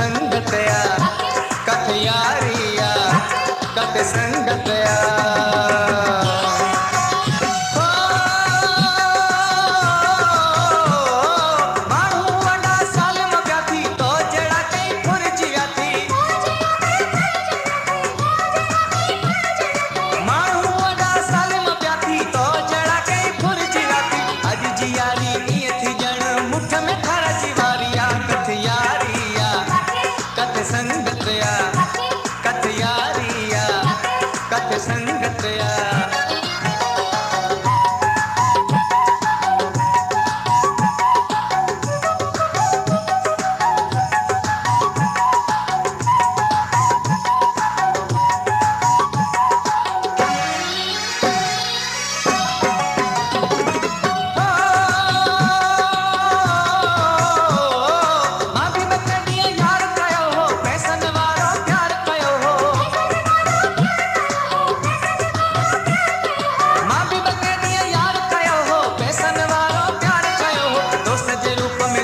संगतया, कथ यारिया, कथ संगतया। संगतया, कथ यारिया, कथ संगतया।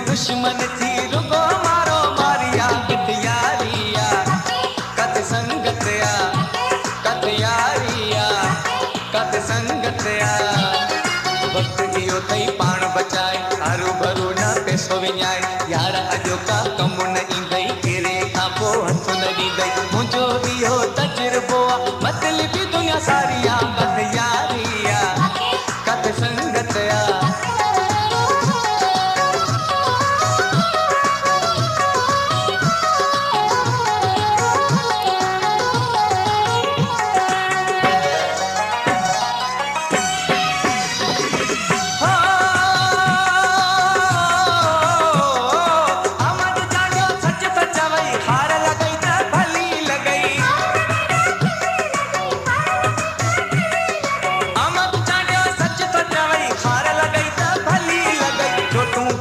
दुश्मन थी रुगो मारो मारिया, कथ यारिया, कथ संगतया, कथ यारिया, कथ संगतया। वक्त इहो थई पाण बचाए, हरू भरू न पैसो विञाए, यार अॼो का कम न ईंदई, केरे खां पोइ हथ न ॾींदई। मुंहिंजो इहो तजुर्बो आहे, मतलबी दुनिया सारी आहे, कथ यारिया, कथ संगतया।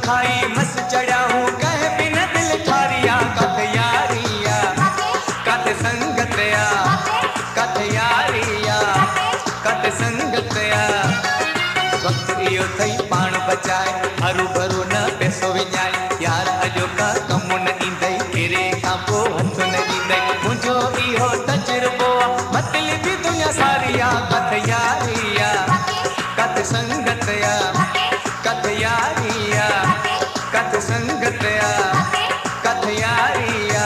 खाई मस चढ़ा हूँ कह बिन दिल ठारिया, कथ यारिया, कथ संगतया, कथ यारिया, कथ संगतया। वक्त इहो थई पाण बचाए, हरू भरू न पैसो विञाए, यार अॼो का कम न ईंदई, केरे खां पोइ हथ न ॾींदई। मुंहिंजो इहो तजुर्बो आहे, मतलबी दुनिया सारी आहे, कथ यारिया, कथ संगतया, कथ यारिया, कथ संगतया, कथ यारिया,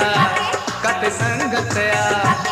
कथ संगतया।